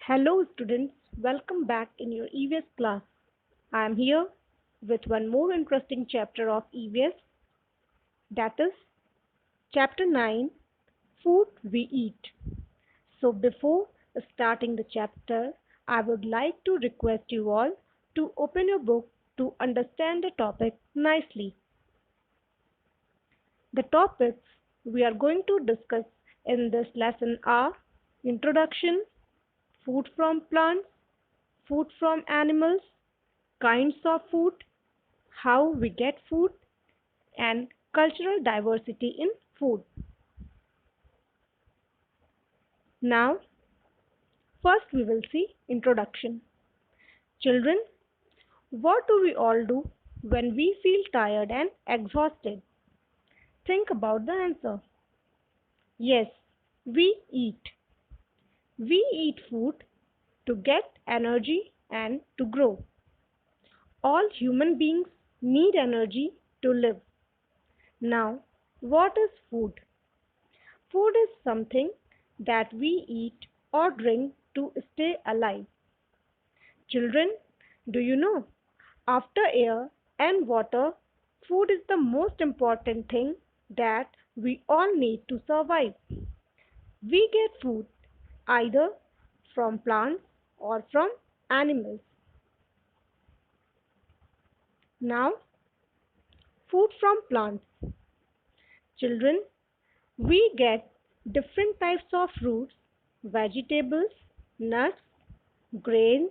Hello students, welcome back in your EVS class. I am here with one more interesting chapter of EVS, that is chapter 9, Food We Eat. So before starting the chapter, I would like to request you all to open your book to understand the topic nicely. The topics we are going to discuss in this lesson are introduction, food from plants, food from animals, kinds of food, how we get food, and cultural diversity in food. Now, first we will see introduction. Children, what do we all do when we feel tired and exhausted? Think about the answer. Yes, we eat. We eat food to get energy and to grow. All human beings need energy to live. Now, what is food? Food is something that we eat or drink to stay alive. Children, do you know? After air and water, food is the most important thing that we all need to survive. We get food either from plants or from animals. Now, food from plants. Children, we get different types of fruits, vegetables, nuts, grains,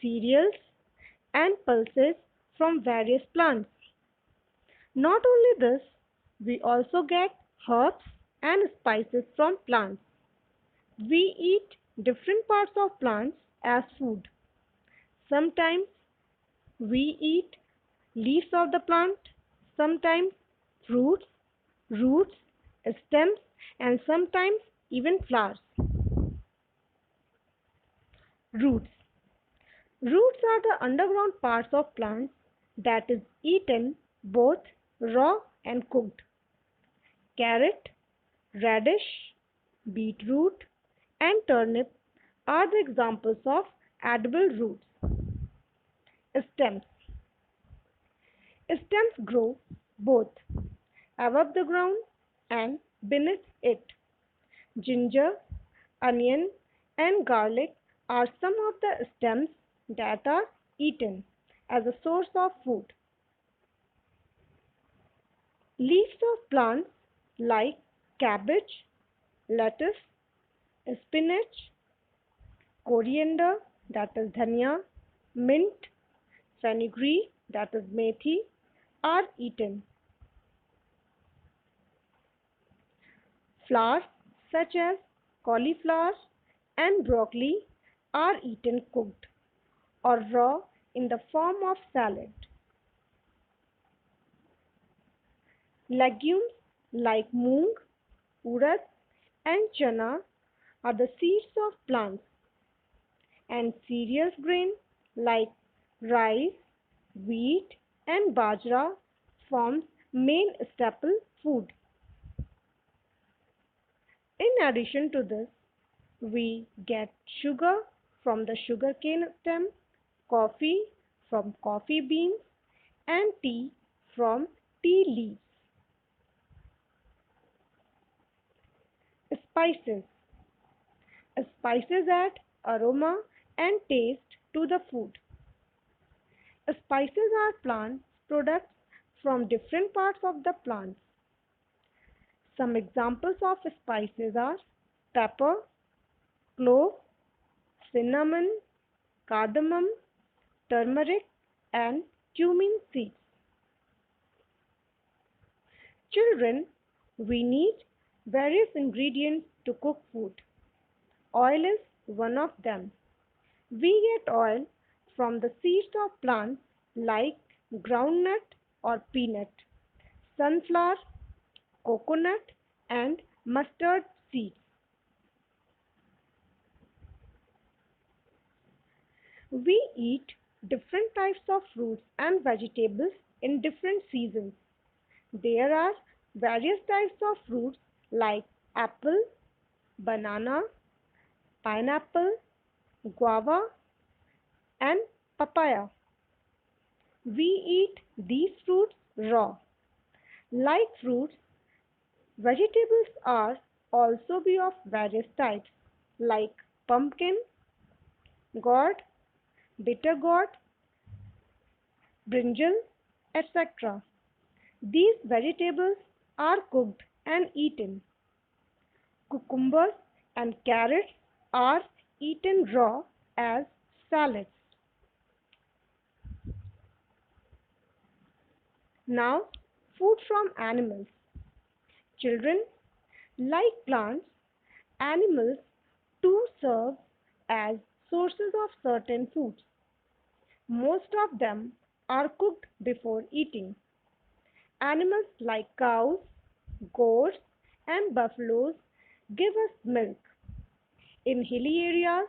cereals, and pulses from various plants. Not only this, we also get herbs and spices from plants. We eat different parts of plants as food. Sometimes we eat leaves of the plant, sometimes fruits, roots, stems, and sometimes even flowers. Roots. Roots are the underground parts of plants that is eaten both raw and cooked. Carrot, radish, beetroot, and turnip are the examples of edible roots. Stems. Stems grow both above the ground and beneath it. Ginger, onion, and garlic are some of the stems that are eaten as a source of food. Leaves of plants like cabbage, lettuce, spinach, coriander, that is dhania, mint, fenugreek, that is methi, are eaten. Flowers such as cauliflower and broccoli are eaten cooked or raw in the form of salad. Legumes like moong, urad, and chana are the seeds of plants, and cereal grain like rice, wheat, and bajra forms main staple food. In addition to this, we get sugar from the sugarcane stem, coffee from coffee beans, and tea from tea leaves. Spices. Spices add aroma and taste to the food. Spices are plant products from different parts of the plant. Some examples of spices are pepper, clove, cinnamon, cardamom, turmeric, and cumin seeds. Children, we need various ingredients to cook food. Oil is one of them. We get oil from the seeds of plants like groundnut or peanut, sunflower, coconut, and mustard seeds. We eat different types of fruits and vegetables in different seasons. There are various types of fruits like apple, banana, pineapple, guava, and papaya. We eat these fruits raw. Like fruits, vegetables are also be of various types like pumpkin, gourd, bitter gourd, brinjal, etc. These vegetables are cooked and eaten. Cucumbers and carrots are eaten raw as salads. Now, food from animals. Children, like plants, animals too serve as sources of certain foods. Most of them are cooked before eating. Animals like cows, goats, and buffaloes give us milk. In hilly areas,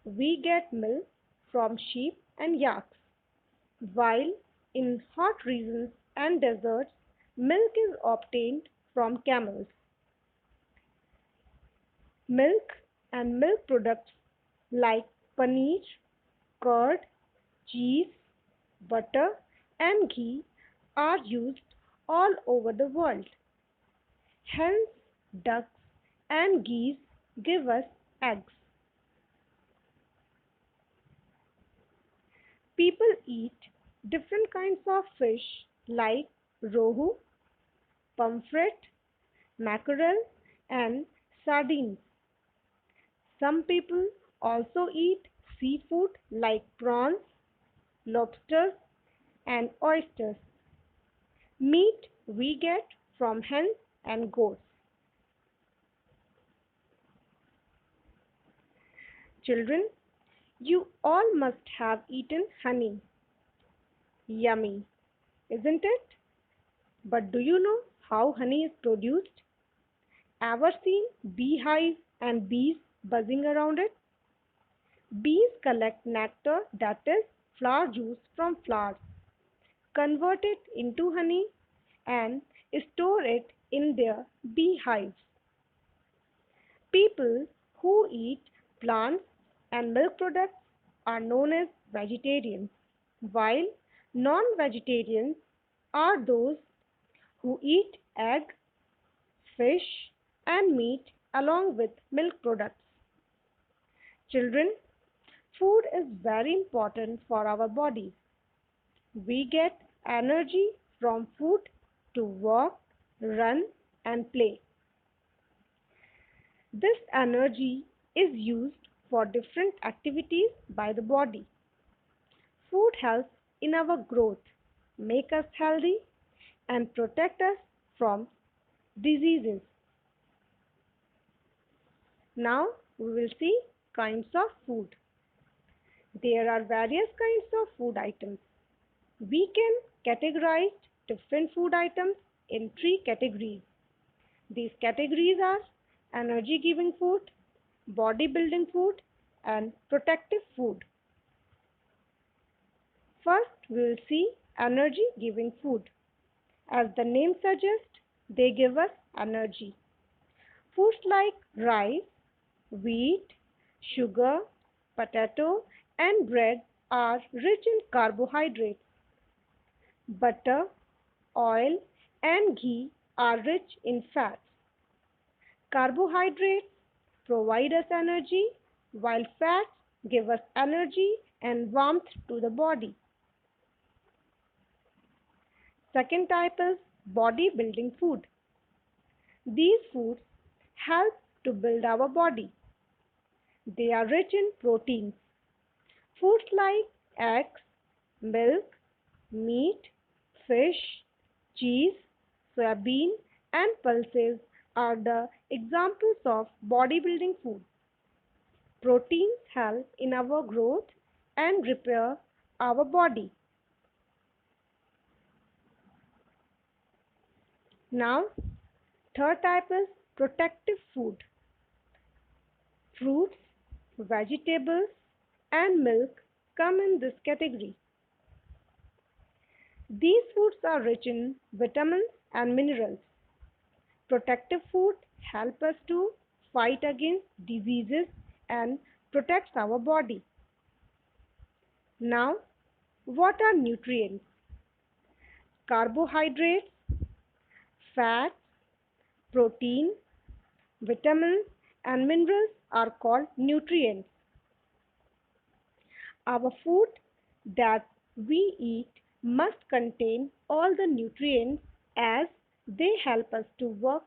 we get milk from sheep and yaks, while in hot regions and deserts, milk is obtained from camels. Milk and milk products like paneer, curd, cheese, butter, and ghee are used all over the world. Hens, ducks, and geese give us eggs. People eat different kinds of fish like rohu, pomfret, mackerel, and sardines. Some people also eat seafood like prawns, lobsters, and oysters. Meat we get from hens and goats. Children, you all must have eaten honey. Yummy, isn't it? But do you know how honey is produced? Ever seen beehives and bees buzzing around it? Bees collect nectar, that is, flower juice from flowers, convert it into honey, and store it in their beehives. People who eat plants and milk products are known as vegetarians, while non vegetarians are those who eat egg, fish, and meat along with milk products. Children, food is very important for our bodies. We get energy from food to walk, run, and play. This energy is used for different activities by the body. Food helps in our growth, make us healthy, and protect us from diseases. Now we will see kinds of food. There are various kinds of food items. We can categorize different food items in three categories. These categories are energy giving food, body building food, and protective food. First, we will see energy giving food. As the name suggests, they give us energy. Foods like rice, wheat, sugar, potato, and bread are rich in carbohydrates. Butter, oil, and ghee are rich in fats. Carbohydrates provide us energy, while fats give us energy and warmth to the body. Second type is body building food. These foods help to build our body. They are rich in proteins. Foods like eggs, milk, meat, fish, cheese, soybean, and pulses are the examples of bodybuilding food. Proteins help in our growth and repair our body. Now, third type is protective food. Fruits, vegetables, and milk come in this category. These foods are rich in vitamins and minerals. Protective food help us to fight against diseases and protects our body. Now, what are nutrients? Carbohydrates, fats, protein, vitamins, and minerals are called nutrients. Our food that we eat must contain all the nutrients as they help us to work,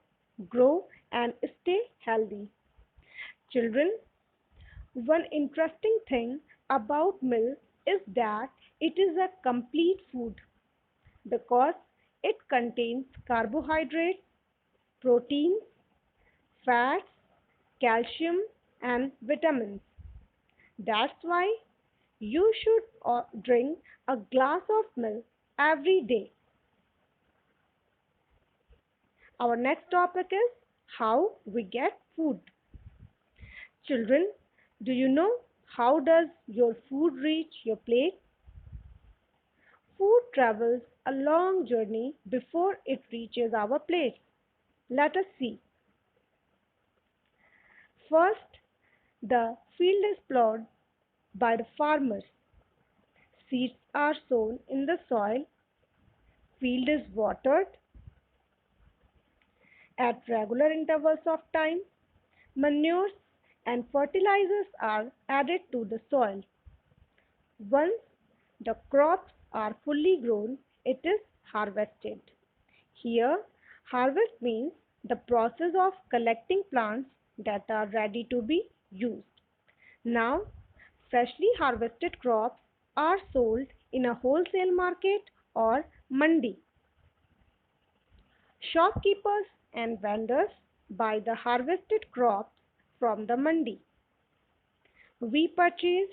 grow, and stay healthy. Children, one interesting thing about milk is that it is a complete food because it contains carbohydrates, proteins, fats, calcium, and vitamins. That's why you should drink a glass of milk every day. Our next topic is how we get food. Children, do you know how does your food reach your plate? Food travels a long journey before it reaches our plate. Let us see. First, the field is plowed by the farmers. Seeds are sown in the soil. Field is watered at regular intervals of time. Manures and fertilizers are added to the soil. Once the crops are fully grown, it is harvested. Here, harvest means the process of collecting plants that are ready to be used. Now, freshly harvested crops are sold in a wholesale market or mandi. Shopkeepers and vendors buy the harvested crops from the mandi. We purchase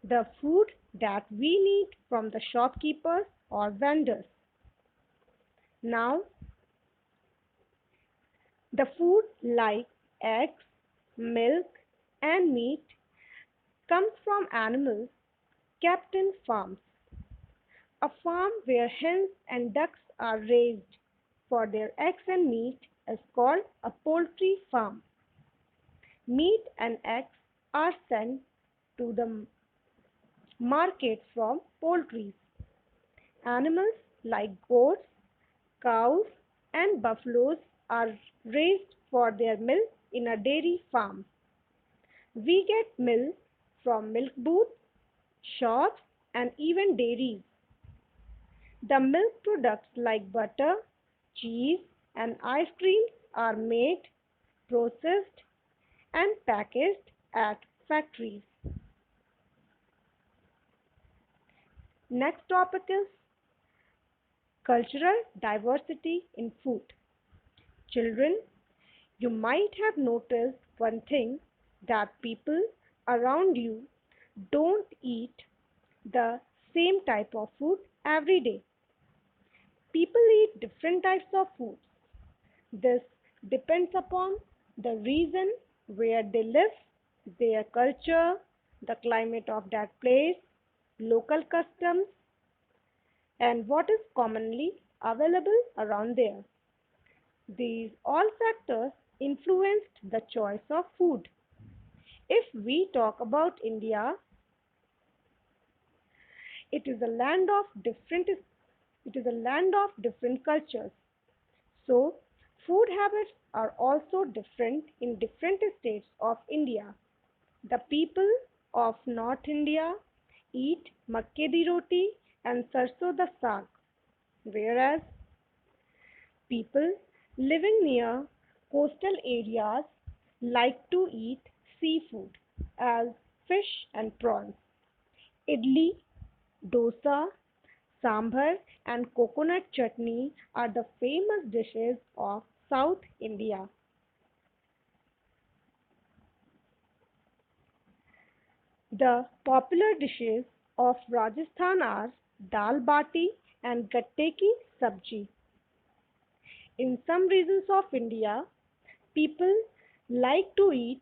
the food that we need from the shopkeepers or vendors. Now, the food like eggs, milk, and meat comes from animals kept in farms. A farm where hens and ducks are raised for their eggs and meat is called a poultry farm. Meat and eggs are sent to the market from poultry. Animals like goats, cows, and buffaloes are raised for their milk in a dairy farm. We get milk from milk booths, shops, and even dairies. The milk products like butter, cheese, and ice creams are made, processed, and packaged at factories. Next topic is cultural diversity in food. Children, you might have noticed one thing that people around you don't eat the same type of food every day. People eat different types of food. This depends upon the region where they live, their culture, the climate of that place, local customs, and what is commonly available around there. These all factors influenced the choice of food. If we talk about India, it is a land of different cultures. So, food habits are also different in different states of India. The people of North India eat makke di roti and sarso da saag, whereas people living near coastal areas like to eat seafood as fish and prawns. Idli, dosa, sambar, and coconut chutney are the famous dishes of South India. The popular dishes of Rajasthan are dal bati and gatte ki sabji. In some regions of India, people like to eat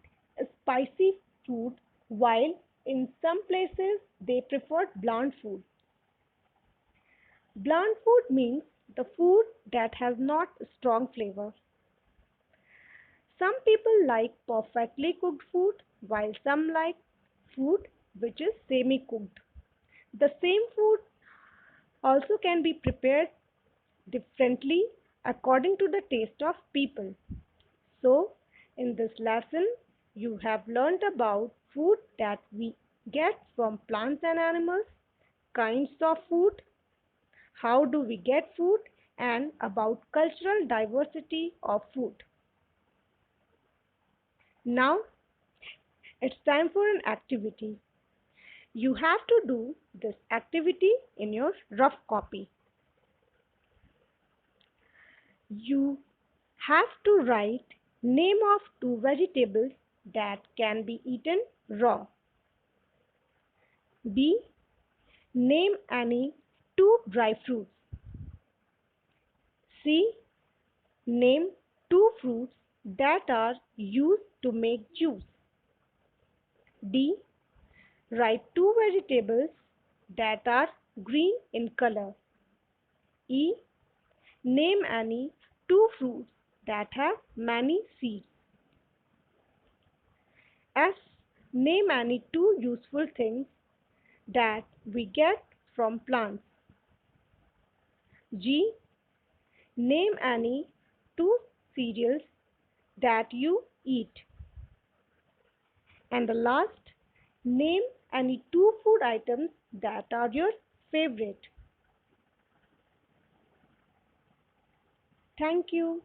spicy food while in some places they prefer bland food. Bland food means the food that has not strong flavor. Some people like perfectly cooked food while some like food which is semi-cooked. The same food also can be prepared differently according to the taste of people. So, in this lesson, you have learnt about food that we get from plants and animals, kinds of food, how do we get food, and about cultural diversity of food. Now, it's time for an activity. You have to do this activity in your rough copy. You have to write name of two vegetables that can be eaten raw. B. Name any two dry fruits. C. Name two fruits that are used to make juice. D. Write two vegetables that are green in color. E. Name any two fruits that have many seeds. F. Name any two useful things that we get from plants. G. Name any two cereals that you eat. And the last, name any two food items that are your favorite. Thank you.